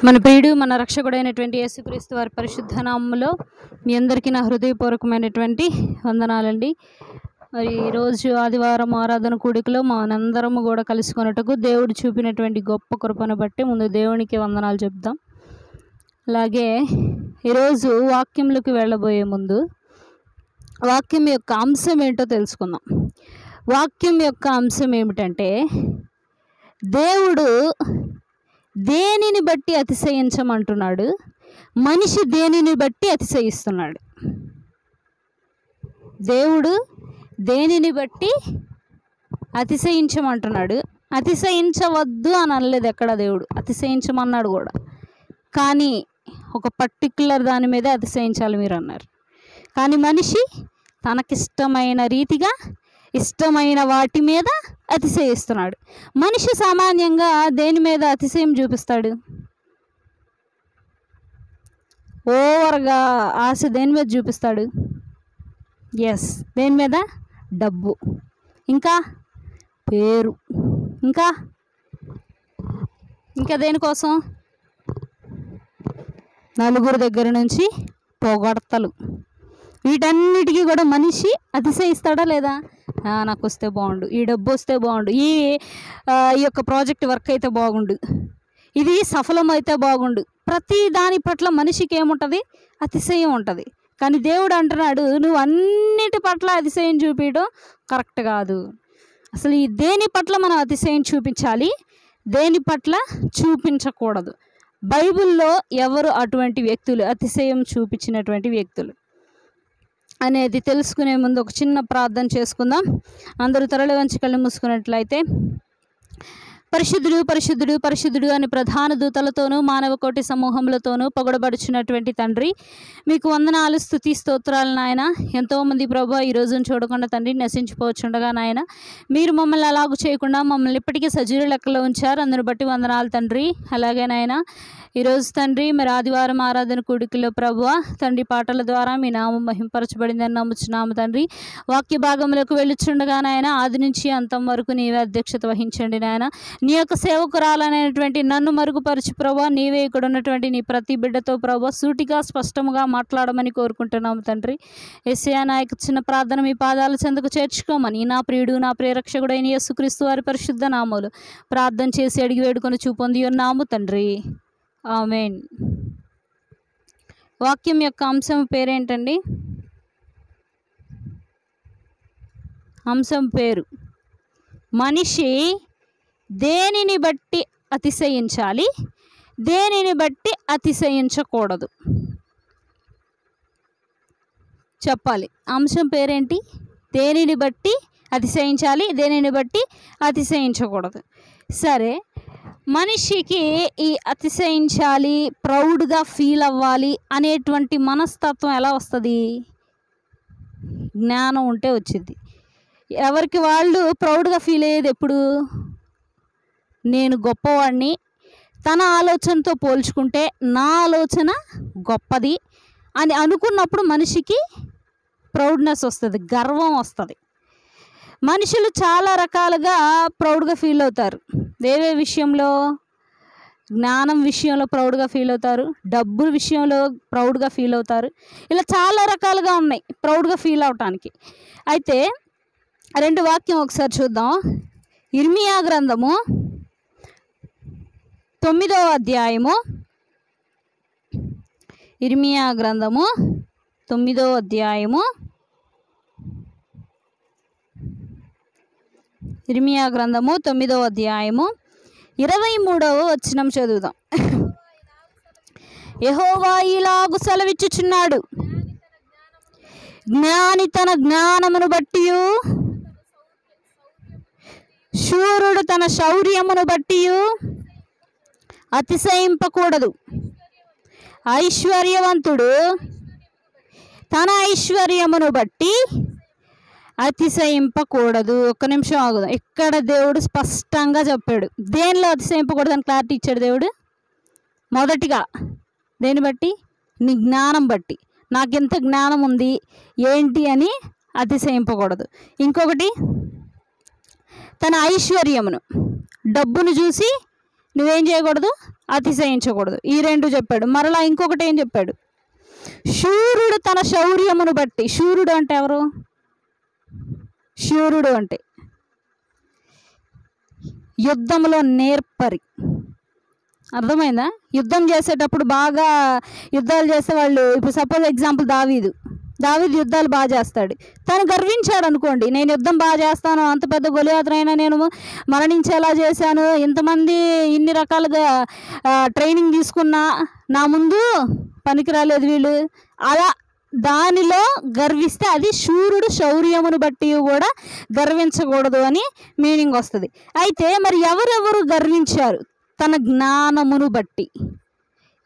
మన ప్రియుడు మన రక్షకుడైనటువంటి యేసుక్రీస్తు వారి పరిశుద్ధ నామములో మీ అందరికీ నా హృదయపూర్వకమైనటువంటి వందనాలండి. మరి ఈరోజు ఆదివారం ఆరాధన కూడికలో మనందరము కూడా కలుసుకున్నట్టుకు దేవుడు చూపినటువంటి గొప్ప కృపను బట్టి ముందు దేవునికి వందనాలు చెప్దాం. అలాగే ఈరోజు వాక్యంలోకి వెళ్ళబోయే ముందు వాక్యం యొక్క అంశం ఏంటో తెలుసుకుందాం. వాక్యం యొక్క అంశం ఏమిటంటే, దేవుడు దేనిని బట్టి అతిశయించమంటున్నాడు, మనిషి దేనిని బట్టి అతిశయిస్తున్నాడు. దేవుడు దేనిని బట్టి అతిశయించమంటున్నాడు. అతిశయించవద్దు అని అనలేదు ఎక్కడ, దేవుడు అతిశయించమన్నాడు కూడా. కానీ ఒక పర్టిక్యులర్ దాని మీద అతిశయించాలి మీరు అన్నారు. కానీ మనిషి తనకిష్టమైన రీతిగా ఇష్టమైన వాటి మీద అతిశయిస్తున్నాడు. మనిషి సామాన్యంగా దేని మీద అతిశయం చూపిస్తాడు? ఓవర్గా ఆశ దేని మీద చూపిస్తాడు? ఎస్, దేని మీద? డబ్బు, ఇంకా పేరు, ఇంకా దేనికోసం? నలుగురు దగ్గర నుంచి పొగడ్తలు. వీటన్నిటికీ కూడా మనిషి అతిశయిస్తాడా లేదా? నాకు వస్తే బాగుండు, ఈ డబ్బు వస్తే బాగుండు, ఈ యొక్క ప్రాజెక్ట్ వర్క్ అయితే బాగుండు, ఇది సఫలమైతే బాగుండు. ప్రతి దాని పట్ల మనిషికి ఏముంటుంది? అతిశయం ఉంటుంది. కానీ దేవుడు అంటున్నాడు, నువ్వు అన్నిటి పట్ల అతిశయం చూపించడం కరెక్ట్ కాదు. అసలు ఈ దేని పట్ల మనం అతిశయం చూపించాలి, దేని పట్ల చూపించకూడదు. బైబిల్లో ఎవరు అటువంటి వ్యక్తులు, అతిశయం చూపించినటువంటి వ్యక్తులు అనేది తెలుసుకునే ముందు ఒక చిన్న ప్రార్థన చేసుకుందాం. అందరూ తరలి వంచి కళ్ళు మూసుకున్నట్లయితే, పరిశుద్ధుడు పరిశుద్ధుడు పరిశుద్ధుడు అని ప్రధాన దూతలతోనూ మానవ కోటి సమూహములతోనూ పొగడబడుచున్నటువంటి తండ్రి, మీకు వందనాలు, స్తుతి, స్తోత్రాలు నాయన. ఎంతోమంది ప్రభు ఈ రోజును చూడకుండా తండ్రి నశించిపోవచ్చుండగా నాయన, మీరు మమ్మల్ని అలాగూ చేయకుండా మమ్మల్ని ఇప్పటికీ సజీవ లెక్కలో ఉంచారు. అందును బట్టి వందనాలు తండ్రి. అలాగే నాయన, ఈరోజు తండ్రి మరి ఆదివారం ఆరాధన కూడికలో ప్రభువా తండ్రి పాటల ద్వారా మీ నామం మహింపరచబడిందని నమ్ముచున్నాము తండ్రి. వాక్య భాగంలోకి వెళ్ళుచుండగా నాయన, ఆది నుంచి అంతం వరకు నీవే అధ్యక్షత వహించండి నాయన. నీ యొక్క సేవకురాలనేటువంటి నన్ను మరుగుపరచు ప్రభా, నీవే ఇక్కడ ఉన్నటువంటి నీ ప్రతి బిడ్డతో ప్రభా సూటిగా స్పష్టముగా మాట్లాడమని కోరుకుంటున్నాము తండ్రి. యేసయ్యా, నా యొక్క చిన్న ప్రార్థన మీ పాదాల చెందుకు చేర్చుకోమని నా ప్రియుడు నా ప్రియరక్షకుడైన యేసుక్రీస్తు వారి పరిశుద్ధ నామములు ప్రార్థన చేసి అడిగి వేడుకొని చూపొంది ఉన్నాము తండ్రి. ఆమేన్. వాక్యం యొక్క అంశం పేరేంటండి? అంశం పేరు, మనిషి దేనిని బట్టి అతిశయించాలి, దేనిని బట్టి అతిశయించకూడదు. చెప్పాలి. అంశం పేరేంటి? దేనిని బట్టి అతిశయించాలి, దేనిని బట్టి అతిశయించకూడదు. సరే, మనిషికి ఈ అతిశయించాలి, ప్రౌడ్గా ఫీల్ అవ్వాలి అనేటువంటి మనస్తత్వం ఎలా వస్తుంది? జ్ఞానం ఉంటే వచ్చింది. ఎవరికి వాళ్ళు ప్రౌడ్గా ఫీల్ అయ్యేది ఎప్పుడు? నేను గొప్పవాడిని, తన ఆలోచనతో పోల్చుకుంటే నా ఆలోచన గొప్పది అని అనుకున్నప్పుడు మనిషికి ప్రౌడ్నెస్ వస్తుంది, గర్వం వస్తుంది. మనుషులు చాలా రకాలుగా ప్రౌడ్గా ఫీల్ అవుతారు. వేరే విషయంలో, జ్ఞానం విషయంలో ప్రౌడ్గా ఫీల్ అవుతారు, డబ్బు విషయంలో ప్రౌడ్గా ఫీల్ అవుతారు. ఇలా చాలా రకాలుగా ఉన్నాయి ప్రౌడ్గా ఫీల్ అవటానికి. అయితే రెండు వాక్యం ఒకసారి చూద్దాం. ఇర్మియా గ్రంథము 9వ అధ్యాయము, ఇర్మియా గ్రంథము 9వ అధ్యాయము, ఇర్మియా గ్రంథము 9వ అధ్యాయము 23వ వచనం చదువుదాం. యెహోవా ఇలాగు సెలవిచ్చుచున్నాడు, జ్ఞాని తన జ్ఞానమును బట్టియు, శూరుడు తన శౌర్యమును బట్టియు అతిశయింపకూడదు. ఐశ్వర్యవంతుడు తన ఐశ్వర్యమును బట్టి అతిశయింపకూడదు. ఒక్క నిమిషం ఆగుదాం. ఇక్కడ దేవుడు స్పష్టంగా చెప్పాడు దేనిలో అతిశయింపకూడదు అని క్లారిటీ ఇచ్చాడు దేవుడు. మొదటిగా దేని బట్టి? నీ జ్ఞానం బట్టి. నాకెంత జ్ఞానం ఉంది ఏంటి అని అతిశయింపకూడదు. ఇంకొకటి తన ఐశ్వర్యమును, డబ్బును చూసి నువ్వేం చేయకూడదు, అతిశయించకూడదు. ఈ రెండు చెప్పాడు. మరలా ఇంకొకటి ఏం చెప్పాడు? శూరుడు తన శౌర్యమును బట్టి. శూరుడు అంటే ఎవరు? శూరుడు అంటే యుద్ధంలో నేర్పరి. అర్థమైందా? యుద్ధం చేసేటప్పుడు బాగా యుద్ధాలు చేసే వాళ్ళు, ఇప్పుడు సపోజ్ ఎగ్జాంపుల్ దావీదు యుద్ధాలు బాగా చేస్తాడు. తను గర్వించాడు అనుకోండి, నేను యుద్ధం బాగా చేస్తాను, అంత పెద్ద గొలియాతునైనా నేను మరణించేలా చేశాను, ఇంతమంది ఇన్ని రకాలుగా ట్రైనింగ్ తీసుకున్నా నా ముందు పనికి రాలేదు వీళ్ళు, అలా దానిలో గర్విస్తే అది శూరుడు శౌర్యమును బట్టి కూడా గర్వించకూడదు అని మీనింగ్ వస్తుంది. అయితే మరి ఎవరెవరు గర్వించారు? తన జ్ఞానమును బట్టి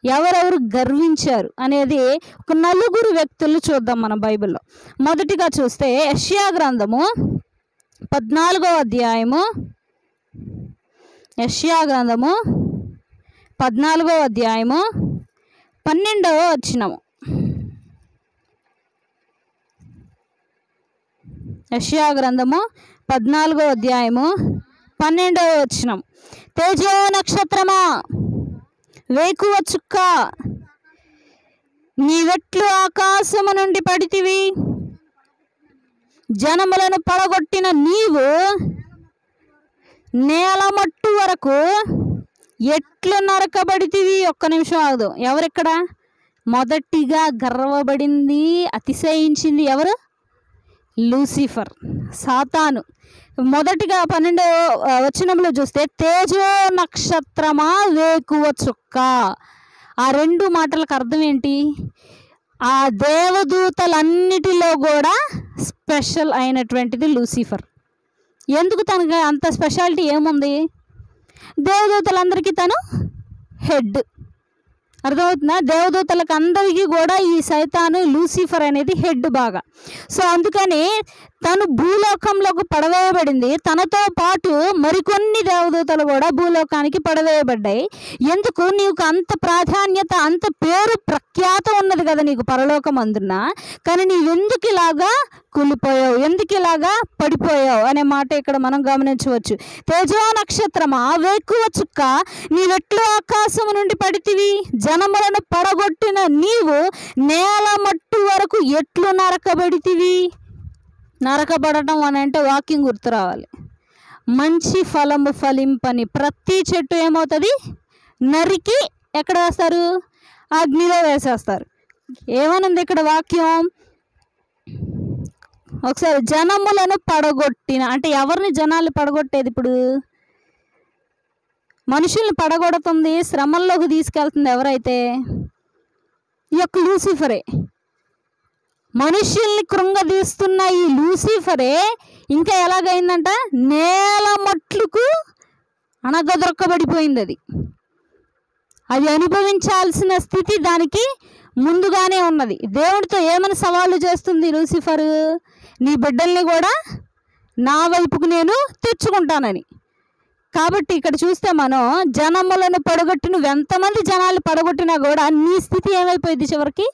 ఎవరెవరు గర్వించారు అనేది ఒక నలుగురు వ్యక్తులు చూద్దాం మనం బైబిల్లో. మొదటిగా చూస్తే యెషయా గ్రంథము 14వ అధ్యాయము, యెషయా గ్రంథము 14వ అధ్యాయము 12వ వచనము. యెషయా గ్రంథము 14వ అధ్యాయము 12వ వచనం. తేజో నక్షత్రమా, వేకువ చుక్క, నీవెట్లు ఆకాశము నుండి పడితివి, జనములను పడగొట్టిన నీవు నేల మట్టు వరకు ఎట్లు నరకబడితివి. ఒక్క నిమిషం ఆగదు. ఎవరిక్కడ మొదటిగా గర్వపడింది, అతిశయించింది ఎవరు? లూసిఫర్, సాతాను. మొదటిగా 12వ వచనంలో చూస్తే తేజో నక్షత్రమా, వేకువ చుక్క. ఆ రెండు మాటలకు అర్థం ఏంటి? ఆ దేవదూతలన్నిటిలో కూడా స్పెషల్ అయినటువంటిది లూసిఫర్. ఎందుకు తనకు అంత స్పెషాలిటీ ఏముంది? దేవదూతలందరికీ తను హెడ్. అర్థమవుతుందా? దేవదూతలకు అందరికీ కూడా ఈ సైతాను లూసిఫర్ అనేది హెడ్ బాగా. సో అందుకని తను భూలోకంలోకి పడవేయబడింది. తనతో పాటు మరికొన్ని దేవదూతలు కూడా భూలోకానికి పడవేయబడ్డాయి. ఎందుకు? నీకు అంత ప్రాధాన్యత, అంత పేరు ప్రఖ్యాత ఉన్నది కదా నీకు పరలోకం అందున. కానీ నీవెందుకు ఇలాగా కూలిపోయావు, ఎందుకు ఇలాగా పడిపోయావు అనే మాట ఇక్కడ మనం గమనించవచ్చు. తేజో నక్షత్రమా, వేకువ చుక్క, నీవెట్లు ఆకాశము నుండి పడితివి, జనములను పడగొట్టిన నీవు నేల మట్టు వరకు ఎట్లు నరకబడితివి. నరకబడటం అని అంటే వాక్యం గుర్తు రావాలి. మంచి ఫలము ఫలింపని ప్రతి చెట్టు ఏమవుతుంది? నరికి ఎక్కడ వేస్తారు? అగ్నిలో వేసేస్తారు. ఏమనుంది ఇక్కడ వాక్యం? ఒకసారి జనములను పడగొట్టిన అంటే ఎవరిని జనాలు పడగొట్టేది? ఇప్పుడు మనుషుల్ని పడగొడుతుంది, శ్రమల్లోకి తీసుకెళ్తుంది ఎవరైతే? ఈ యొక్క లూసిఫరే. మనుషుల్ని కృంగదీస్తున్న ఈ లూసిఫరే ఇంకా ఎలాగైందంట? నేల మట్లుకు అణగదొక్కబడిపోయింది. అది అనుభవించాల్సిన స్థితి దానికి ముందుగానే ఉన్నది. దేవుడితో ఏమని సవాళ్ళు చేస్తుంది లూసిఫరు? నీ బిడ్డల్ని కూడా నా వైపుకు నేను తెచ్చుకుంటానని. కాబట్టి ఇక్కడ చూస్తే మనం జనములను పడగొట్టి, నువ్వు ఎంతమంది జనాలు పడగొట్టినా కూడా నీ స్థితి ఏమైపోయింది? చివరికి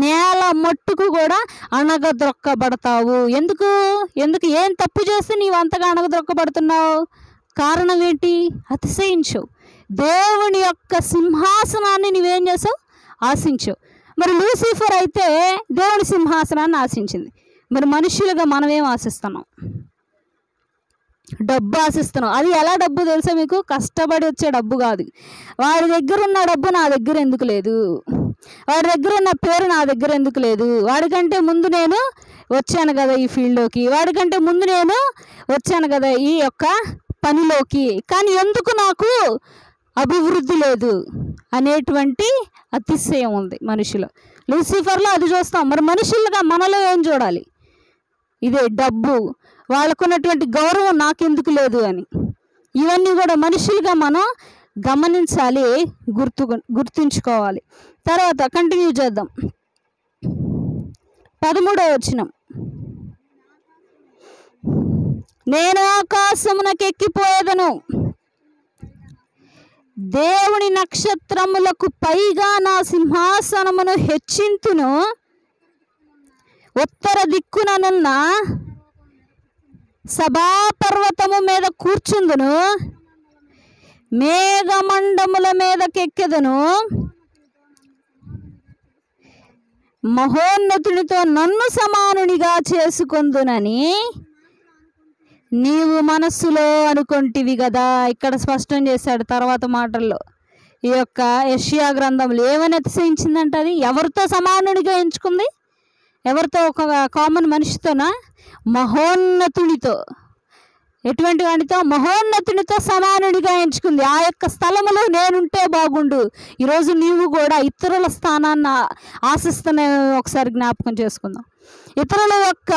నేల మట్టుకు కూడా అణగదొక్కబడతావు. ఎందుకు? ఏం తప్పు చేస్తే నీవు అంతగా అణగదొక్కబడుతున్నావు? కారణం ఏంటి? అతిశయించవు. దేవుని యొక్క సింహాసనాన్ని నువ్వేం చేసావు? ఆశించవు. మరి లూసిఫర్ అయితే దేవుని సింహాసనాన్ని ఆశించింది. మరి మనుషులుగా మనం ఏం ఆశిస్తున్నాం? డబ్బు ఆశిస్తున్నాం. అది ఎలా డబ్బు తెలుసా మీకు? కష్టపడి వచ్చే డబ్బు కాదు. వాడి దగ్గర ఉన్న డబ్బు నా దగ్గర ఎందుకు లేదు, వాడి దగ్గర ఉన్న పేరు నా దగ్గర ఎందుకు లేదు, వాడికంటే ముందు నేను వచ్చాను కదా ఈ ఫీల్డ్లోకి, వాడికంటే ముందు నేను వచ్చాను కదా ఈ యొక్క పనిలోకి, కానీ ఎందుకు నాకు అభివృద్ధి లేదు అనేటువంటి అతిశయం ఉంది మనిషిలో. లూసిఫర్లో అది చూస్తాం. మరి మనుషులుగా మనలో ఏం చూడాలి? ఇదే డబ్బు, వాళ్ళకున్నటువంటి గౌరవం నాకెందుకు లేదు అని. ఇవన్నీ కూడా మనుషులుగా మనం గమనించాలి, గుర్తుంచుకోవాలి. తర్వాత కంటిన్యూ చేద్దాం. 13వ వచనం. నేను ఆకాశమునకు ఎక్కిపోయేదను, దేవుని నక్షత్రములకు పైగా నా సింహాసనమును హెచ్చింతును, ఉత్తర దిక్కుననున్న సభాపర్వతము మీద కూర్చుందును, మేఘమండముల మీదకెక్కెదను, మహోన్నతునితో నన్ను సమానునిగా చేసుకొందునని నీవు మనస్సులో అనుకొంటివి కదా. ఇక్కడ స్పష్టం చేశాడు తర్వాత మాటల్లో. ఈ యొక్క యెషయా గ్రంథంలో ఏమని అతిశయించిందంట? అది ఎవరితో సమానునిగా ఎంచుకుంది? ఎవరితో? ఒక కామన్ మనిషితోనా? మహోన్నతునితో. ఎటువంటి వాడితో? మహోన్నతునితో సమానునిగా ఎంచుకుంది. ఆ యొక్క స్థలములో నేనుంటే బాగుండు. ఈరోజు నీవు కూడా ఇతరుల స్థానాన్ని ఆశిస్తున్న ఒకసారి జ్ఞాపకం చేసుకుందాం. ఇతరుల యొక్క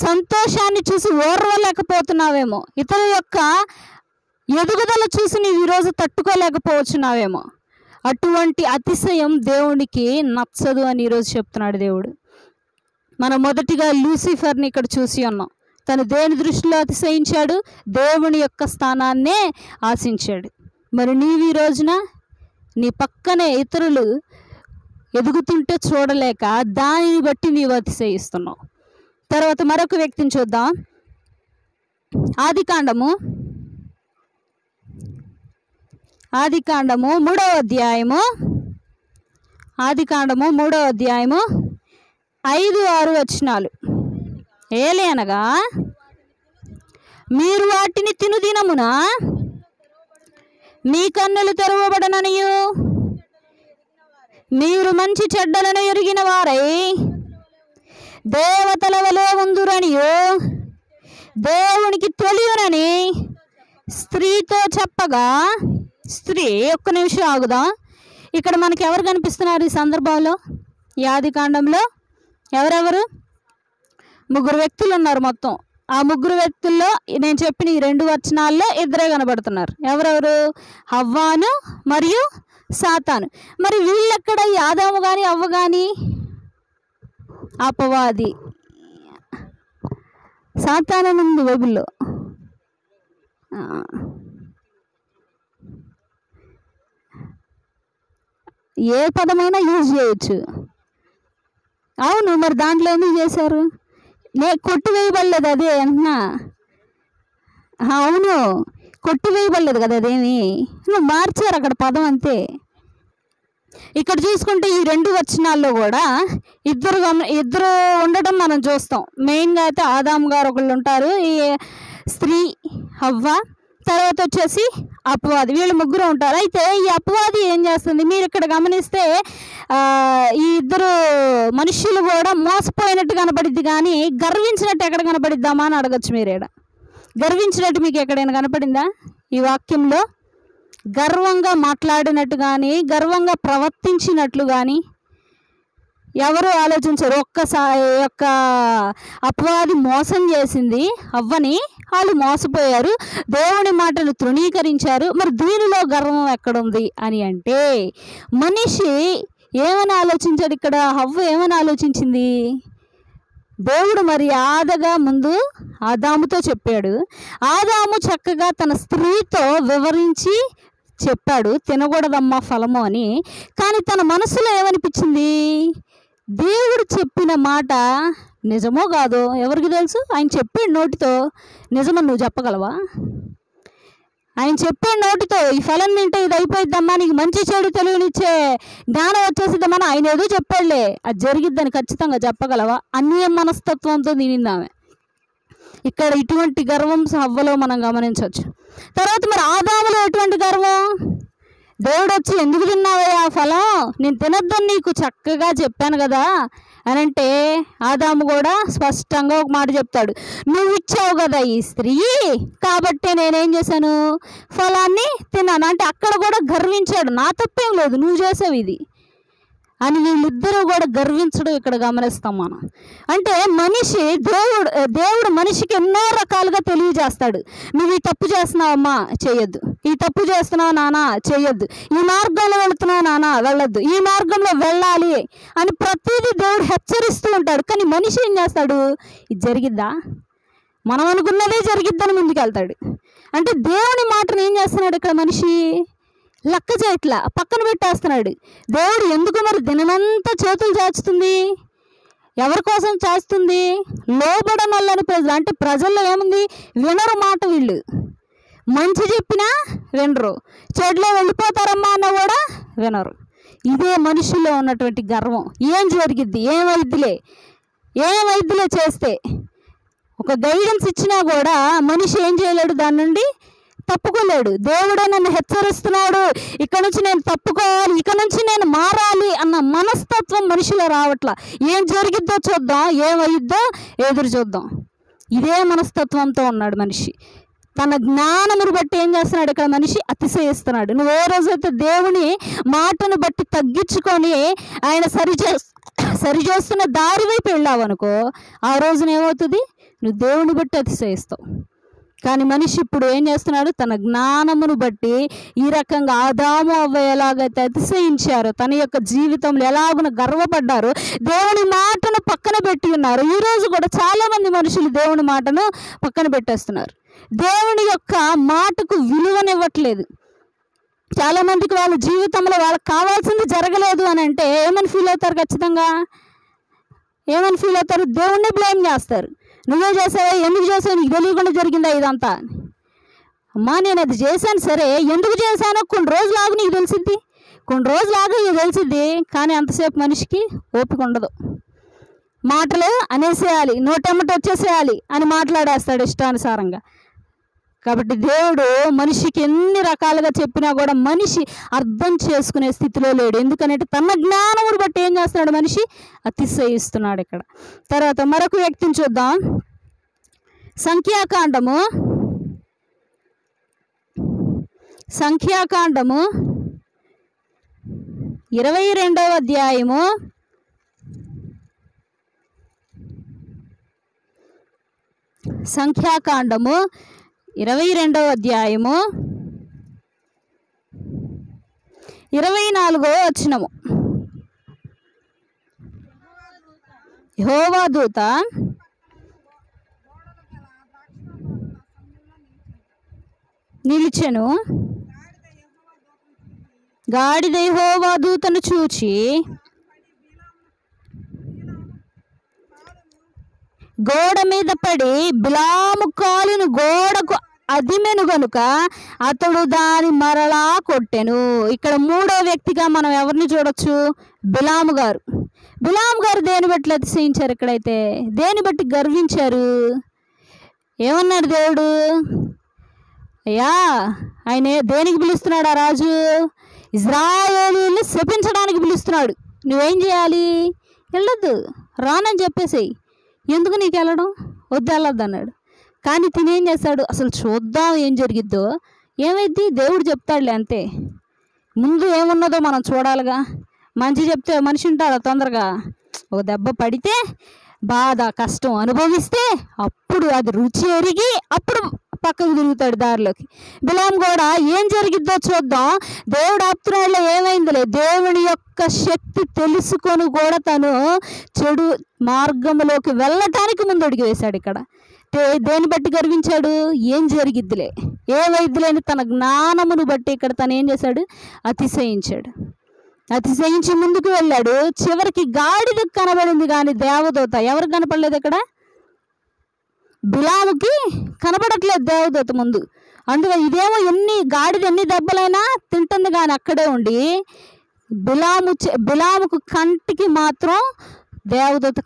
సంతోషాన్ని చూసి ఓర్వలేకపోతున్నావేమో, ఇతరుల యొక్క ఎదుగుదల చూసి నీవు ఈరోజు తట్టుకోలేకపోవచ్చున్నావేమో. అటువంటి అతిశయం దేవునికి నచ్చదు అని ఈరోజు చెప్తున్నాడు దేవుడు. మనం మొదటిగా లూసిఫర్ని ఇక్కడ చూసి ఉన్నాం. తను దేని దృష్టిలో అతిశయించాడు? దేవుని యొక్క స్థానాన్నే ఆశించాడు. మరి నీవు ఈ రోజున నీ పక్కనే ఇతరులు ఎదుగుతుంటే చూడలేక దానిని బట్టి నీవు అతిశయిస్తున్నావు. తర్వాత మరొక వ్యక్తిని చూద్దాం. ఆదికాండము 3వ అధ్యాయము 5-6 వచనాలు. ఏలయనగా మీరు వాటిని తిను దినమున మీ కన్నులు తెరవబడననియు మీరు మంచి చెడ్డలను ఎరిగిన వారై దేవతల వలె ఉందురనియు దేవునికి తెలియనని స్త్రీతో చెప్పగా. స్త్రీ, ఒక్క నిమిషం ఆగుదాం. ఇక్కడ మనకి ఎవరు కనిపిస్తున్నారు ఈ సందర్భంలో? ఈ ఆదికాండంలో ఎవరెవరు? 3 వ్యక్తులు ఉన్నారు మొత్తం. ఆ 3 వ్యక్తుల్లో నేను చెప్పిన ఈ 2 వచనాల్లో 2 కనబడుతున్నారు. ఎవరెవరు? హవ్వాను మరియు సాతాను. మరి వీళ్ళెక్కడ? ఈ ఆదాము కానీ అవ్వ కానీ? అపవాది సాతాను ఉంది బైబిల్లో. ఏ పదమైనా యూజ్ చేయొచ్చు. అవును, మరి దాంట్లో ఏమి చేశారు? కొట్టివేయబడలేదు అదే అంటున్నా. అవును, కొట్టివేయబడలేదు కదా అదేమి, మార్చారు అక్కడ పదం అంతే. ఇక్కడ చూసుకుంటే ఈ 2 వచనాల్లో కూడా ఇద్దరు ఉండడం మనం చూస్తాం. మెయిన్గా అయితే ఆదాము గారు ఒకళ్ళు ఉంటారు, ఈ స్త్రీ హవ్వ, తర్వాత వచ్చేసి అపవాది. వీళ్ళు 3 ఉంటారు. అయితే ఈ అపవాది ఏం చేస్తుంది? మీరు ఇక్కడ గమనిస్తే ఈ 2 మనుషులు కూడా మోసపోయినట్టు కనపడిద్ది, కానీ గర్వించినట్టు ఎక్కడ కనపడిద్దామా అని అడగచ్చు మీరు. ఇక్కడ గర్వించినట్టు మీకు ఎక్కడైనా కనపడిందా ఈ వాక్యంలో? గర్వంగా మాట్లాడినట్టు కానీ, గర్వంగా ప్రవర్తించినట్లు కానీ ఎవరు ఆలోచించరు. ఒక్క అపవాది మోసం చేసింది అవ్వని, వాళ్ళు మోసపోయారు, దేవుని మాటను తృణీకరించారు. మరి దీనిలో గర్వం ఎక్కడుంది అని అంటే, మనిషి ఏమని ఆలోచించాడు? ఇక్కడ హవ్వ ఏమని ఆలోచించింది? దేవుడు మర్యాదగా ముందు ఆదాముతో చెప్పాడు. ఆదాము చక్కగా తన స్త్రీతో వివరించి చెప్పాడు, తినకూడదమ్మా ఫలము అని. కానీ తన మనసులో ఏమనిపించింది? దేవుడు చెప్పిన మాట నిజమో కాదో ఎవరికి తెలుసు? ఆయన చెప్పాడు నోటితో, నిజమని నువ్వు చెప్పగలవా? ఆయన చెప్పాడు నోటితో, ఈ ఫలం తింటే ఇది అయిపోయిద్దమ్మా, నీకు మంచి చెడు తెలియనిచ్చే జ్ఞానం వచ్చేసిద్దమ్మని ఆయన ఏదో చెప్పాడులే, అది జరిగిద్దని ఖచ్చితంగా చెప్పగలవా? అన్య మనస్తత్వంతో తినిందామె. ఇక్కడ ఇటువంటి గర్వం హవ్వలో మనం గమనించవచ్చు. తర్వాత మరి ఆదాములో ఎటువంటి గర్వం? దేవుడు వచ్చి ఎందుకు తిన్నావయ్యా ఆ ఫలం, నేను తినొద్దని నీకు చక్కగా చెప్పాను కదా అని అంటే, ఆదాము కూడా స్పష్టంగా ఒక మాట చెప్తాడు, నువ్వు ఇచ్చావు కదా ఈ స్త్రీ, కాబట్టి నేనేం చేశాను? ఫలాన్ని తిన్నాను. అంటే అక్కడ కూడా గర్వించాడు, నా తప్పేం లేదు, నువ్వు చేసావు ఇది అని. వీళ్ళిద్దరూ కూడా గర్వించడం ఇక్కడ గమనిస్తాం మనం. అంటే మనిషి దేవుడు మనిషికి ఎన్నో రకాలుగా తెలియజేస్తాడు. నువ్వు ఈ తప్పు చేస్తున్నావమ్మా, చేయొద్దు. ఈ తప్పు చేస్తున్నావు నానా, చేయొద్దు. ఈ మార్గంలో వెళుతున్నావు నానా, వెళ్ళొద్దు. ఈ మార్గంలో వెళ్ళాలి అని ప్రతిదీ దేవుడు హెచ్చరిస్తూ ఉంటాడు. కానీ మనిషి ఏం చేస్తాడు? ఇది జరిగిద్దా, మనం అనుకున్నదే జరిగిద్దని ముందుకెళ్తాడు. అంటే దేవుని మాటను ఏం చేస్తున్నాడు ఇక్కడ మనిషి? లెక్క చేయట్లా, పక్కన పెట్టేస్తున్నాడు. దేవుడు ఎందుకు మరి దినమంతా చేతులు చాచుతుంది? ఎవరి కోసం చాచుతుంది? లోబడనొల్లని ప్రజలు. అంటే ప్రజల్లో ఏముంది? వినరు మాట వీళ్ళు. మంచి చెప్పినా వినరు, చెడులో వెళ్ళిపోతారమ్మా అన్న కూడా వినరు. ఇదే మనుషుల్లో ఉన్నటువంటి గర్వం. ఏం జరిగిద్ది, ఏమైద్దిలే చేస్తే, ఒక గైడెన్స్ ఇచ్చినా కూడా మనిషి ఏం చేయలేడు, దాని నుండి తప్పుకోలేడు. దేవుడే నన్ను హెచ్చరిస్తున్నాడు, ఇక్కడ నుంచి నేను తప్పుకోవాలి, ఇక్కడ నుంచి నేను మారాలి అన్న మనస్తత్వం మనిషిలో రావట్లా. ఏం జరిగిద్దో చూద్దాం, ఏమైద్దో ఎదురు చూద్దాం, ఇదే మనస్తత్వంతో ఉన్నాడు మనిషి. తన జ్ఞానమును బట్టి ఏం చేస్తున్నాడు ఇక్కడ మనిషి? అతిశయిస్తున్నాడు. నువ్వు ఏ రోజైతే దేవుని మాటను బట్టి తగ్గించుకొని ఆయన సరిచేస్తున్న దారి వైపు వెళ్ళావు అనుకో, ఆ రోజున ఏమవుతుంది? నువ్వు దేవుని బట్టి అతిశయిస్తావు. కానీ మనిషి ఇప్పుడు ఏం చేస్తున్నాడు? తన జ్ఞానమును బట్టి ఈ రకంగా ఆదాము అవ్వ ఎలాగైతే అతిశయించారో, తన యొక్క జీవితంలో ఎలాగున గర్వపడ్డారో, దేవుని మాటను పక్కన పెట్టి ఉన్నారు. ఈరోజు కూడా చాలామంది మనుషులు దేవుని మాటను పక్కన పెట్టేస్తున్నారు. దేవుని యొక్క మాటకు విలువనివ్వట్లేదు. చాలామందికి వాళ్ళ జీవితంలో వాళ్ళకి కావాల్సింది జరగలేదు అని అంటే ఏమని ఫీల్ అవుతారు? ఖచ్చితంగా ఏమని ఫీల్ అవుతారు? దేవుణ్ణి బ్లేమ్ చేస్తారు. నువ్వే చేసావా, ఎందుకు చేసావు, నీకు తెలియకుండా జరిగిందా ఇదంతా? అమ్మా నేను అది చేశాను, సరే ఎందుకు చేశానో కొన్ని రోజులాగా నీకు తెలిసిద్ది, నీకు తెలిసిద్ది. కానీ అంతసేపు మనిషికి ఓపిక ఉండదు. మాటలు అనేసేయాలి, నోటెమ్మట వచ్చేసేయాలి అని మాట్లాడేస్తాడు ఇష్టానుసారంగా. కాబట్టి దేవుడు మనిషికి ఎన్ని రకాలుగా చెప్పినా కూడా మనిషి అర్థం చేసుకునే స్థితిలో లేడు. ఎందుకంటే తన జ్ఞానమును బట్టి ఏం చేస్తున్నాడు? మనిషి అతిశయిస్తున్నాడు ఇక్కడ. తర్వాత మరొక వ్యక్తిని చూద్దాం. సంఖ్యాకాండము 22వ అధ్యాయము 24వ వచనము. యెహోవా దూత నిలిచెను, గాడిద యెహోవా దూతను చూచి గోడ మీద పడి బిలాము కాలును గోడకు అదిమెను గనుక అతడు దాని మరలా కొట్టెను. ఇక్కడ మూడో వ్యక్తిగా మనం ఎవరిని చూడొచ్చు? బిలాము గారు. దేని బట్టి అతిశయించారు? ఇక్కడైతే దేని బట్టి గర్వించారు? ఏమన్నాడు దేవుడు? అయ్యా ఆయన దేనికి పిలుస్తున్నాడు? ఆ రాజు ఇజ్రాయేలీయుల్ని శపించడానికి పిలుస్తున్నాడు. నువ్వేం చేయాలి? వెళ్ళొద్దు, రానని చెప్పేసేయి. ఎందుకు నీకు వెళ్ళడం? వద్దు, వెళ్ళొద్దు అన్నాడు. కానీ తినేం చేస్తాడు? అసలు చూద్దాం ఏం జరిగిద్దో, ఏమైద్ది దేవుడు చెప్తాడులే అంతే. ముందు ఏమున్నదో మనం చూడాలిగా. మంచి చెప్తే మనిషి ఉంటాడు తొందరగా. ఒక దెబ్బ పడితే బాధ కష్టం అనుభవిస్తే అప్పుడు అది రుచి ఎరిగి అప్పుడు పక్కకు తిరుగుతాడు దారిలోకి. బిలాం కూడా ఏం జరిగిద్దో చూద్దాం, దేవుడు ఆప్తున్నాడులో ఏమైందిలే. దేవుని యొక్క శక్తి తెలుసుకొని కూడా తను చెడు మార్గంలోకి వెళ్ళటానికి ముందు అడుగు వేశాడు. ఇక్కడ దేని బట్టి గర్వించాడు? ఏం జరిగిద్దిలే, ఏమైద్దిలే అని తన జ్ఞానమును బట్టి ఇక్కడ తను ఏం చేశాడు? అతిశయించి ముందుకు వెళ్ళాడు. చివరికి గాడిద కనబడింది కానీ దేవదూత ఎవరికి కనపడలేదు. ఇక్కడ బిలాముకి కనబడట్లేదు దేవదూత ముందు. అందుకని ఇదేమో గాడిద ఎన్ని దెబ్బలైనా తింటుంది కానీ అక్కడే ఉండి బిలాముకు కంటికి మాత్రం దేవదూత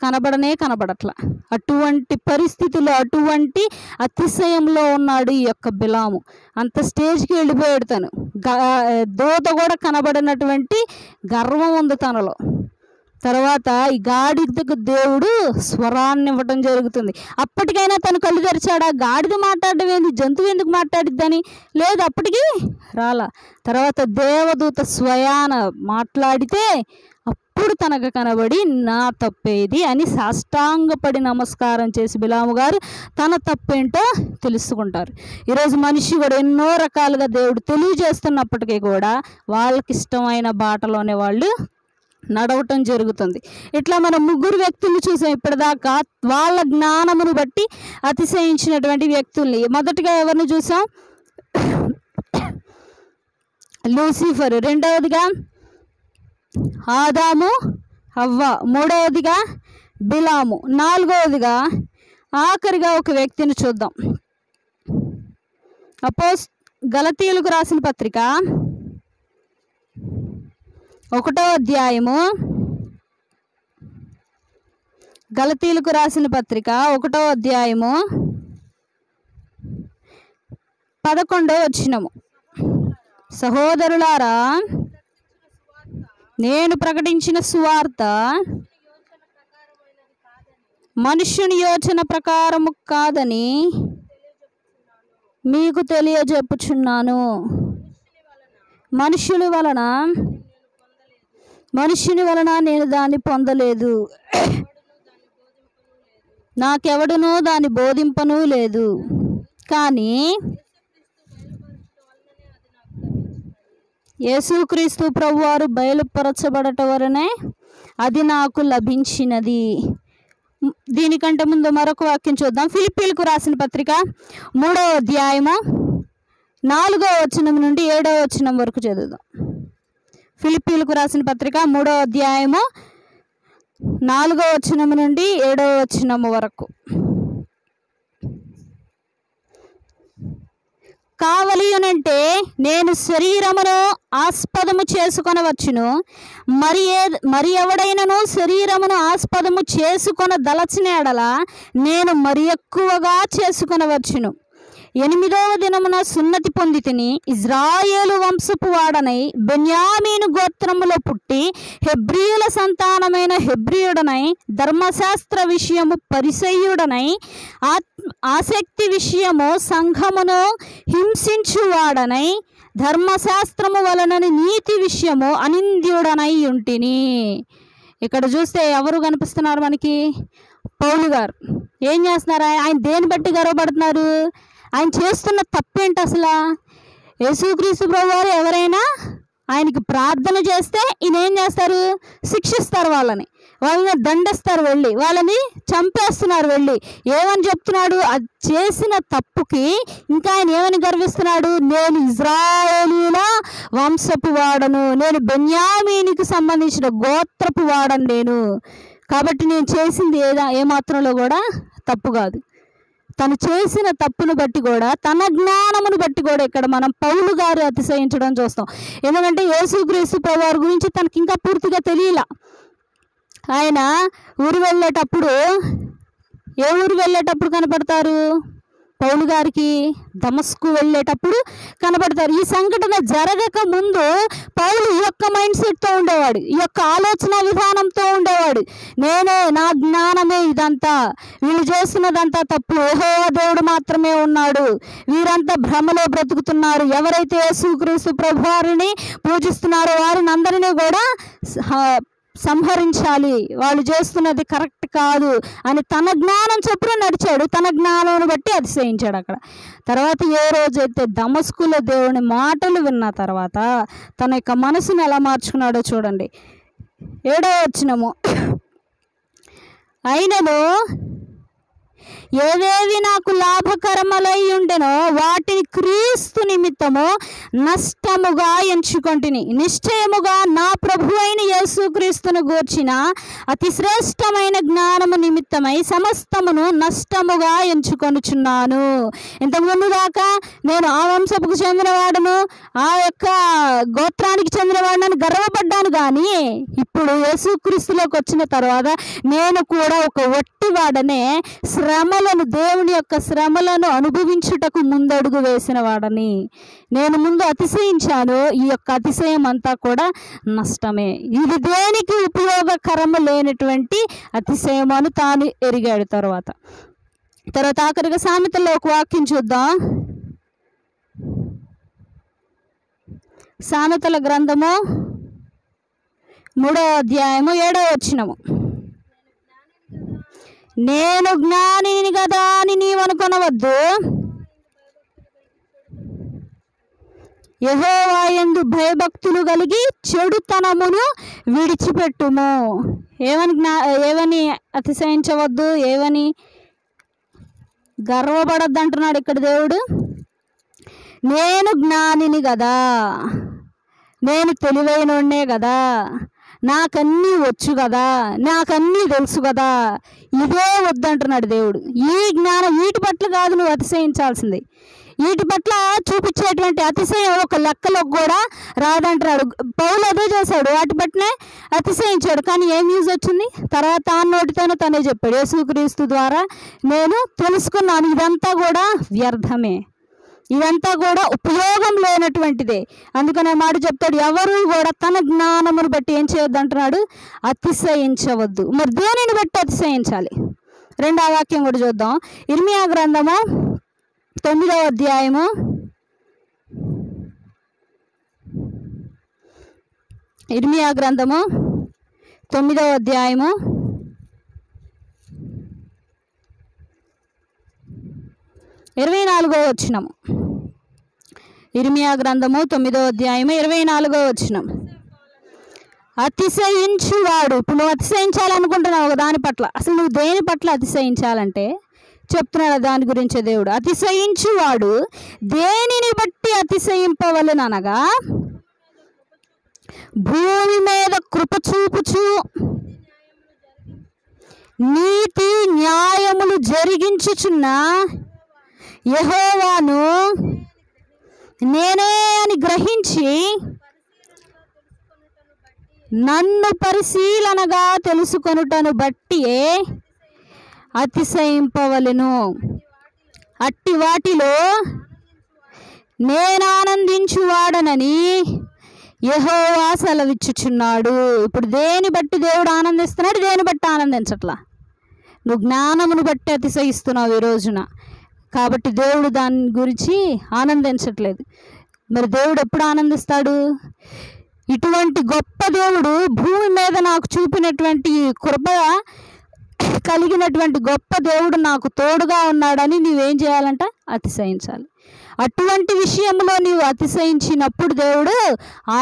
కనబడట్లా. అటువంటి పరిస్థితుల్లో అటువంటి అతిశయంలో ఉన్నాడు ఈ యొక్క బిలాము. అంత స్టేజ్కి వెళ్ళిపోయాడు తను. దూత కూడా కనబడినటువంటి గర్వం ఉంది తనలో. తర్వాత ఈ గాడిదకు దేవుడు స్వరాన్ని ఇవ్వడం జరుగుతుంది. అప్పటికైనా తను కళ్ళు తెరిచాడా? గాడిద మాట్లాడడం ఏంది, జంతువు ఎందుకు మాట్లాడిద్దని? లేదు, అప్పటికి రాలా. తర్వాత దేవదూత స్వయాన మాట్లాడితే అప్పుడు తనకు కనబడి నా తప్పేది అని సాష్టాంగపడి నమస్కారం చేసి బిలాము గారు తన తప్పేంటో తెలుసుకుంటారు. ఈరోజు మనిషి కూడా ఎన్నో రకాలుగా దేవుడు తెలియజేస్తున్నప్పటికీ కూడా వాళ్ళకి ఇష్టమైన బాటలోనే వాళ్ళు నడవటం జరుగుతుంది. ఇట్లా మనం ముగ్గురు వ్యక్తులు చూసాం ఇప్పటిదాకా. వాళ్ళ జ్ఞానమును బట్టి అతిశయించినటువంటి వ్యక్తుల్ని. మొదటిగా ఎవరిని చూసాం? లూసిఫర్. రెండవదిగా ఆదాము హవ్వ. మూడవదిగా బిలాము. నాలుగవదిగా ఆఖరిగా ఒక వ్యక్తిని చూద్దాం. గలతీయులకు రాసిన పత్రిక 1వ అధ్యాయము, గలతీయులకు రాసిన పత్రిక 1వ అధ్యాయము 11వ వచనము. సహోదరులారా, నేను ప్రకటించిన సువార్త మనుష్యుని యోచన ప్రకారము కాదని మీకు తెలియజెప్పుచున్నాను. మనుష్యుని వలన నేను దాన్ని పొందలేదు, నాకెవడునూ దాన్ని బోధింపను లేదు. కానీ యేసుక్రీస్తు ప్రభువారు బయలుపరచబడటం వలనే అది నాకు లభించినది. దీనికంటే ముందు మరొక వాక్యం చూద్దాం. ఫిలిప్పీలకు రాసిన పత్రిక 3వ అధ్యాయము 4వ వచనం నుండి 7వ వచనం వరకు చదువుదాం. ఫిలిప్పీలకు రాసిన పత్రిక 3వ అధ్యాయము 4వ వచనం నుండి 7వ వచనం వరకు. కావలియునంటే నేను శరీరమును ఆస్పదము చేసుకొనవచ్చును, మరి ఎవడైనను శరీరమును ఆస్పదము చేసుకొన దలచిన ఎడల నేను మరి ఎక్కువగా చేసుకొనవచ్చును. 8వ దినమున సున్నతి పొంది తిని ఇజ్రాయేలు వంశపు వాడనై బెన్యామీను గోత్రములో పుట్టి హెబ్రీయుల సంతానమైన హెబ్రీయుడనై ధర్మశాస్త్ర విషయము పరిసయ్యుడనై ఆసక్తి విషయము సంఘమును హింసించువాడనై ధర్మశాస్త్రము వలనని నీతి విషయము అనింద్యుడనై ఉంటిని. ఇక్కడ చూస్తే ఎవరు కనిపిస్తున్నారు మనకి? పౌలు గారు. ఏం చేస్తున్నారు? ఆయన దేని బట్టి గర్వపడుతున్నారు? ఆయన చేస్తున్న తప్పేంటి అసలు? యేసుక్రీస్తు ప్రభువారు ఎవరైనా ఆయనకి ప్రార్థన చేస్తే ఈయన ఏం చేస్తారు? శిక్షిస్తారు, వాళ్ళని దండిస్తారు, వాళ్ళని చంపేస్తున్నారు. ఏమని చెప్తున్నాడు? అది చేసిన తప్పుకి ఇంకా ఆయన ఏమని గర్విస్తున్నాడు? నేను ఇజ్రాయేలీల వంశపు వాడను, నేను బెన్యామీనికి సంబంధించిన గోత్రపు వాడను నేను, కాబట్టి నేను చేసింది ఏమాత్రంలో కూడా తప్పు కాదు. తను చేసిన తప్పును బట్టి కూడా, తన జ్ఞానమును బట్టి కూడా ఇక్కడ మనం పౌలు గారు అతిశయించడం చూస్తాం. ఎందుకంటే యేసుక్రీస్తు ప్రభువారి గురించి తనకి ఇంకా పూర్తిగా తెలియలా. ఆయన ఊరు వెళ్ళేటప్పుడు, ఏ ఊరు వెళ్ళేటప్పుడు కనపడతారు పౌలు గారికి? దమస్కు వెళ్ళేటప్పుడు కనపడతారు. ఈ సంఘటన జరగక ముందు పౌలు ఈ యొక్క మైండ్ సెట్తో ఉండేవాడు, ఈ యొక్క ఆలోచన విధానంతో ఉండేవాడు. నా జ్ఞానమే ఇదంతా, వీళ్ళు చేస్తున్నదంతా తప్పు, యెహోవా దేవుడు మాత్రమే ఉన్నాడు, వీరంతా భ్రమలో బ్రతుకుతున్నారు, ఎవరైతే యేసుక్రీస్తు ప్రభువారిని పూజిస్తున్నారో వారిని అందరినీ కూడా సంహరించాలి, వాళ్ళు చేస్తున్నది కరెక్ట్ కాదు అని తన జ్ఞానం చొప్పున నడిచాడు. తన జ్ఞానాన్ని బట్టి అతిశయించాడు. అక్కడ తర్వాత ఏ రోజైతే దమస్కులో దేవుని మాటలు విన్న తర్వాత తన యొక్క మనసును ఎలా మార్చుకున్నాడో చూడండి. 7వ వచనము. అయినను ఏవేవి నాకు లాభకరములై ఉండెనో వాటిని క్రీస్తు నిమిత్తము నష్టముగా ఎంచుకొంటిని. నిశ్చయముగా నా ప్రభు అయిన యేసుక్రీస్తును గూర్చిన అతి శ్రేష్టమైన జ్ఞానము నిమిత్తమై సమస్తమును నష్టముగా ఎంచుకొనుచున్నాను. ఇంతకుముందు దాకా నేను ఆ వంశపుకు చెందినవాడను, ఆ యొక్క గోత్రానికి చెందినవాడని గర్వపడ్డాను, కానీ ఇప్పుడు యేసుక్రీస్తులోకి వచ్చిన తర్వాత నేను కూడా ఒక వట్టివాడనే, దేవుని యొక్క శ్రమలను అనుభవించుటకు ముందడుగు వేసిన వాడని నేను ముందు అతిశయించాను. ఈ యొక్క అతిశయం అంతా కూడా నష్టమే, ఇది దేనికి ఉపయోగకరము లేనటువంటి అతిశయం అని తాను ఎరిగాడు. తర్వాత ఆఖరిగా సామెతల్లో ఒక వాక్యం చూద్దాం. సామెతల గ్రంథము 3వ అధ్యాయము 7వ వచనము. నేను జ్ఞానిని కదా అని నీవనుకొనవద్దు, యెహోవా యందు భయభక్తులు కలిగి చెడుతనమును విడిచిపెట్టుము. ఏమని అతిశయించవద్దు, ఏమని గర్వపడద్దు అంటున్నాడు ఇక్కడ దేవుడు. నేను జ్ఞానిని కదా, నేను తెలివైనోడ్నే కదా, నాకన్నీ వచ్చు కదా, నాకన్నీ తెలుసు కదా, ఇదే వద్దంటున్నాడు దేవుడు. ఈ జ్ఞానం వీటి పట్ల కాదు నువ్వు అతిశయించాల్సింది. వీటి పట్ల చూపించేటువంటి అతిశయం ఒక లెక్కలో కూడా రాదంటున్నాడు. పౌలు అదే చేశాడు, వాటి పట్లనే అతిశయించాడు. కానీ ఏం యూజ్ వచ్చింది? తర్వాత ఆ నోటితోనే తనే చెప్పాడు, యేసుక్రీస్తు ద్వారా నేను తెలుసుకున్నాను ఇదంతా కూడా వ్యర్థమే, ఇదంతా కూడా ఉపయోగం లేనటువంటిదే. అందుకని మాట చెప్తాడు, ఎవరు కూడా తన జ్ఞానమును బట్టి ఏం చేయొద్దు అంటున్నాడు, అతిశయించవద్దు. మరి దేనిని బట్టి అతిశయించాలి? రెండవ వాక్యం కూడా చూద్దాం. ఇర్మియా గ్రంథము 9వ అధ్యాయము 24వ వచనం. ఇర్మియా గ్రంథము 9వ అధ్యాయము 24వ వచనం. అతిశయించువాడు, ఇప్పుడు నువ్వు అతిశయించాలనుకుంటున్నావు ఒక దాని పట్ల, అసలు నువ్వు దేని పట్ల అతిశయించాలంటే చెప్తున్నాడు దాని గురించే దేవుడు. అతిశయించువాడు దేనిని బట్టి అతిశయింపవలెననగా, భూమి మీద కృప చూపుచు నీతి న్యాయములు జరిగించుచున్న యెహోవాను నేనే అని గ్రహించి నన్ను పరిశీలనగా తెలుసుకొనుటను బట్టియే అతిశయింపవలెను. అట్టి వాటిలో నేను ఆనందించువాడనని యెహోవా సెలవిచ్చుచున్నాడు. ఇప్పుడు దేని బట్టి దేవుడు ఆనందిస్తున్నాడు? దేని బట్టి ఆనందించట్లా? నువ్వు జ్ఞానమును బట్టి అతిశయిస్తున్నావు ఈ రోజున, కాబట్టి దేవుడు దాని గురించి ఆనందించట్లేదు. మరి దేవుడు ఎప్పుడు ఆనందిస్తాడు? ఇటువంటి గొప్ప దేవుడు భూమి మీద నాకు చూపినటువంటి కృప కలిగినటువంటి గొప్ప దేవుడు నాకు తోడుగా ఉన్నాడని నీవేం చేయాలంట? అతిశయించాలి. అటువంటి విషయంలో నీవు అతిశయించినప్పుడు దేవుడు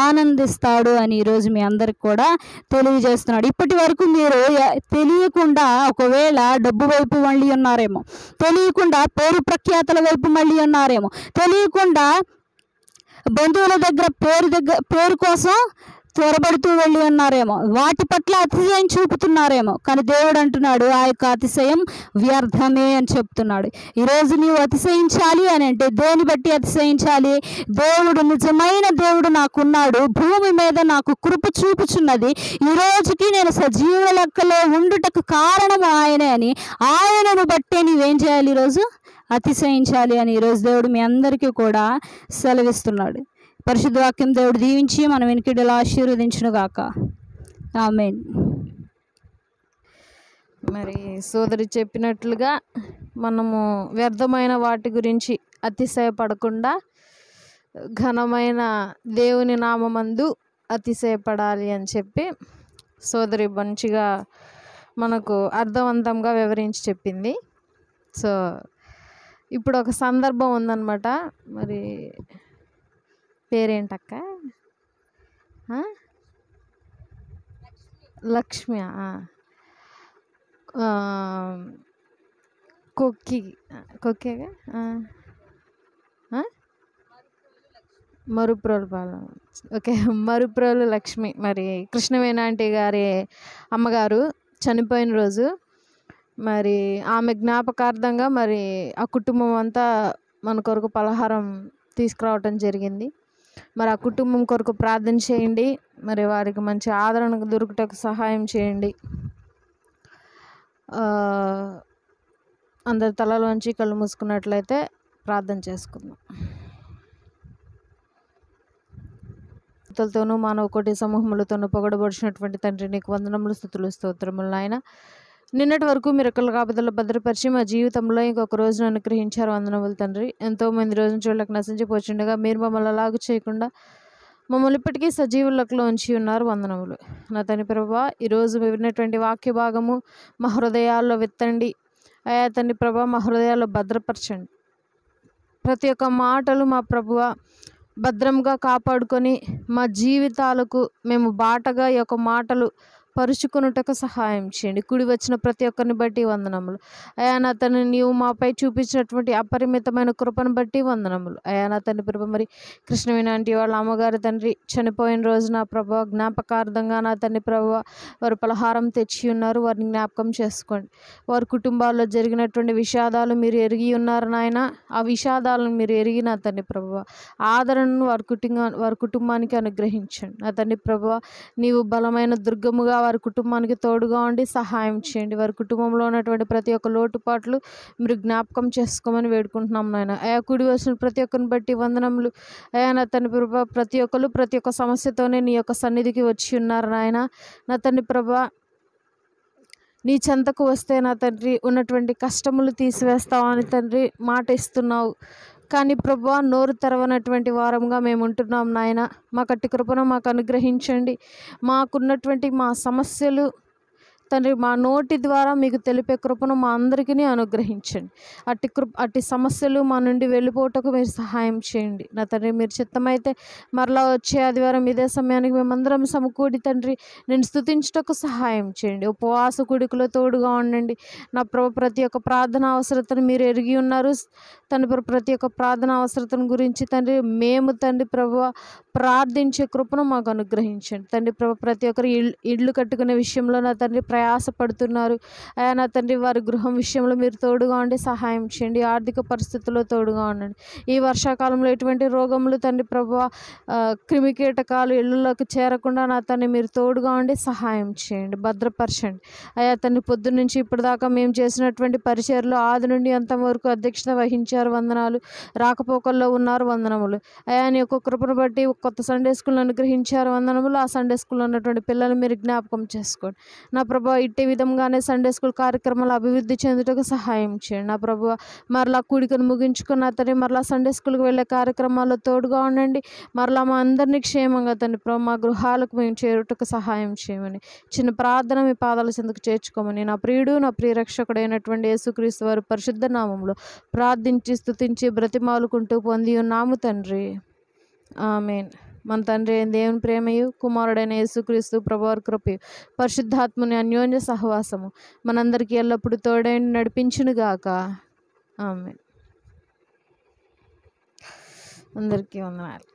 ఆనందిస్తాడు అని ఈరోజు మీ అందరికి కూడా తెలియజేస్తున్నాడు. ఇప్పటి వరకు మీరు తెలియకుండా ఒకవేళ డబ్బు వైపు మళ్ళీ ఉన్నారేమో, తెలియకుండా పేరు ప్రఖ్యాతల వైపు మళ్ళీ ఉన్నారేమో, తెలియకుండా బంధువుల దగ్గర పేరు కోసం త్వరపడుతూ వెళ్ళి ఉన్నారేమో, వాటి పట్ల అతిశయం చూపుతున్నారేమో. కానీ దేవుడు అంటున్నాడు ఆ యొక్క అతిశయం వ్యర్థమే అని చెప్తున్నాడు. ఈరోజు నీవు అతిశయించాలి అని అంటే దేని బట్టి అతిశయించాలి? దేవుడు నిజమైన దేవుడు నాకున్నాడు, భూమి మీద నాకు కృప చూపుచున్నది, ఈ రోజుకి నేను సజీవ లెక్కలో ఉండుటకు కారణం ఆయనే అని ఆయనను బట్టే నీవేం చేయాలి? ఈరోజు అతిశయించాలి అని ఈరోజు దేవుడు మీ అందరికీ కూడా సెలవిస్తున్నాడు. పరిశుద్ధ వాక్యం దేవుడు దీవించి మన వెనుకడిలా ఆశీర్వదించునుగాక. ఆమేన్. మరి సోదరి చెప్పినట్లుగా మనము వ్యర్థమైన వాటి గురించి అతిశయపడకుండా ఘనమైన దేవుని నామమందు అతిశయపడాలి అని చెప్పి సోదరి మంచిగా మనకు అర్థవంతంగా వివరించి చెప్పింది. సో ఇప్పుడు ఒక సందర్భం ఉందన్నమాట. మరి పేరేంటక్క? లక్ష్మి. కొక్కేగా మరుప్రోలు పాలెం. ఓకే, మరుప్రోలు లక్ష్మి. మరి కృష్ణవేణి ఆంటీ గారి అమ్మగారు చనిపోయిన రోజు మరి ఆమె జ్ఞాపకార్థంగా మరి ఆ కుటుంబం అంతా మన కొరకు పలహారం తీసుకురావటం జరిగింది. మరి ఆ కుటుంబం కొరకు ప్రార్థన చేయండి, మరి వారికి మంచి ఆదరణ దొరుకుటకు సహాయం చేయండి. అందరి తలలోంచి కళ్ళు మూసుకున్నట్లయితే ప్రార్థన చేసుకుందాం. తోను మానవ కోటి సమూహములతోనూ పొగడబడినటువంటి తండ్రి, నీకు వందనములు, స్తుతులు, స్తోత్రములు నాయన. నిన్నటి వరకు మీరు ఎక్కల కాపుదల్లో భద్రపరిచి మా జీవితంలో ఇంకొక రోజును అనుగ్రహించారు. వందనములు తండ్రి. ఎంతోమంది రోజున చూడలేక నశించిపోతుండగా మీరు మమ్మల్ని అలాగూ చేయకుండా మమ్మల్ని ఇప్పటికీ సజీవులకులో ఉంచి ఉన్నారు. వందనములు నా తండ్రి ప్రభా. ఈరోజు విన్నటువంటి వాక్య భాగము మా హృదయాల్లో విత్తండి అయా తండ్రి ప్రభా, మా హృదయాల్లో భద్రపరచండి. ప్రతి ఒక్క మాటలు మా ప్రభువా భద్రంగా కాపాడుకొని మా జీవితాలకు మేము బాటగా ఈ యొక్క మాటలు పరుచుకొనుటకు సహాయం చేయండి. కూడి వచ్చిన ప్రతి ఒక్కరిని బట్టి వందనములు అయా నా తండ్రి. నీవు మాపై చూపించినటువంటి అపరిమితమైన కృపను బట్టి వందనములు అయా నా తండ్రి. ప్రభు మరి కృష్ణవేణి ఆంటీ వాళ్ళ అమ్మగారు తండ్రి చనిపోయిన రోజున ప్రభు జ్ఞాపకార్థంగా నా తండ్రి ప్రభు వారు పలహారం తెచ్చి ఉన్నారు. వారిని జ్ఞాపకం చేసుకోండి. వారి కుటుంబాల్లో జరిగినటువంటి విషాదాలు మీరు ఎరిగి ఉన్నారు నాయన. ఆ విషాదాలను మీరు ఎరిగి నా తండ్రి ప్రభు ఆదరణను వారి కుటుంబానికి అనుగ్రహించండి నా తండ్రి ప్రభు. నీవు బలమైన దుర్గముగా వారి కుటుంబానికి తోడుగా ఉండి సహాయం చేయండి. వారి కుటుంబంలో ఉన్నటువంటి ప్రతి ఒక్క లోటుపాట్లు మీరు జ్ఞాపకం చేసుకోమని వేడుకుంటున్నాం నాయన. అయా కూడి వచ్చిన ప్రతి ఒక్కరిని బట్టి వందనములు అయా నా తండ్రి ప్రభా. ప్రతి ఒక్క సమస్యతోనే నీ యొక్క సన్నిధికి వచ్చి ఉన్నారు నాయన. నా తండ్రి ప్రభా నీ చెంతకు వస్తే నా తండ్రి ఉన్నటువంటి కష్టములు తీసివేస్తావని తండ్రి మాట ఇస్తున్నావు. కానీ ప్రభువా నోరు తెరవనటువంటి వారంగా మేము ఉంటున్నాం నాయన. మాకు అట్టి కృపను మాకు అనుగ్రహించండి. మాకున్నటువంటి మా సమస్యలు తండ్రి మా నోటి ద్వారా మీకు తెలిపే కృపను మా అందరికీ అనుగ్రహించండి. అట్టి సమస్యలు మా నుండి వెళ్ళిపోవటకు మీరు సహాయం చేయండి నా తండ్రి. మీరు చిత్తమైతే మరలా వచ్చే ఆదివారం ఇదే సమయానికి మేమందరం సమకూడి తండ్రి నేను స్తుతించుటకు సహాయం చేయండి. ఉపవాస కూడికలో తోడుగా ఉండండి నా ప్రభు. ప్రతి ఒక్క ప్రార్థన అవసరతను మీరు ఎరిగి ఉన్నారు తండ్రి. ప్రతి ఒక్క ప్రార్థన అవసరతను గురించి తండ్రి మేము తండ్రి ప్రభు ప్రార్థించే కృపను మాకు అనుగ్రహించండి తండ్రి ప్రభు. ప్రతి ఒక్కరు ఇళ్ళు కట్టుకునే విషయంలో నా తండ్రి ప్రయాసపడుతున్నారు అయా నా తండ్రి. వారి గృహం విషయంలో మీరు తోడుగా ఉండి సహాయం చేయండి. ఆర్థిక పరిస్థితుల్లో తోడుగా ఉండండి. ఈ వర్షాకాలంలో ఎటువంటి రోగములు తండ్రి ప్రభు క్రిమికీటకాలు ఇళ్ళలోకి చేరకుండా నా తండ్రి మీరు తోడుగా ఉండి సహాయం చేయండి, భద్రపరచండి అయా తండ్రి. పొద్దున్న నుంచి ఇప్పటిదాకా మేము చేసినటువంటి పరిచర్లు ఆది నుండి అంతవరకు అధ్యక్షత వహించారు, వందనాలు. రాకపోకల్లో ఉన్నారు, వందనములు అయా. నీ యొక్క కృపను బట్టి కొత్త సండే స్కూల్ అనుగ్రహించారు, వందనములు. ఆ సండే స్కూల్లో ఉన్నటువంటి పిల్లలు మీరు జ్ఞాపకం చేసుకోండి నా ప్రభు. ఇట్టే విధంగానే సండే స్కూల్ కార్యక్రమాలు అభివృద్ధి చెందుటకు సహాయం చేయండి నా ప్రభు. మరలా కూడికను ముగించుకున్న తండ్రి మరలా సండే స్కూల్కి వెళ్ళే కార్యక్రమాల్లో తోడుగా ఉండండి. మరలా మా అందరినీ క్షేమంగా తండ్రి ప్రభు మా గృహాలకు మేము చేరుటకు సహాయం చేయమని చిన్న ప్రార్థన మీ పాదాల చెందుకు చేర్చుకోమని నా ప్రియుడు నా ప్రియరక్షకుడైనటువంటి యేసుక్రీస్తు వారి పరిశుద్ధ నామములో ప్రార్థించి స్తుతించి బ్రతిమాలుకుంటూ పొంది ఉన్నాము తండ్రి, ఆమేన్. మన తండ్రి అయిన దేవుని ప్రేమయు కుమారుడైన యేసుక్రీస్తు ప్రభువారి కృపయు పరిశుద్ధాత్మని అన్యోన్య సహవాసము మనందరికీ ఎల్లప్పుడూ తోడై నడిపించునుగాక, ఆమేన్. అందరికీ వందనాలు.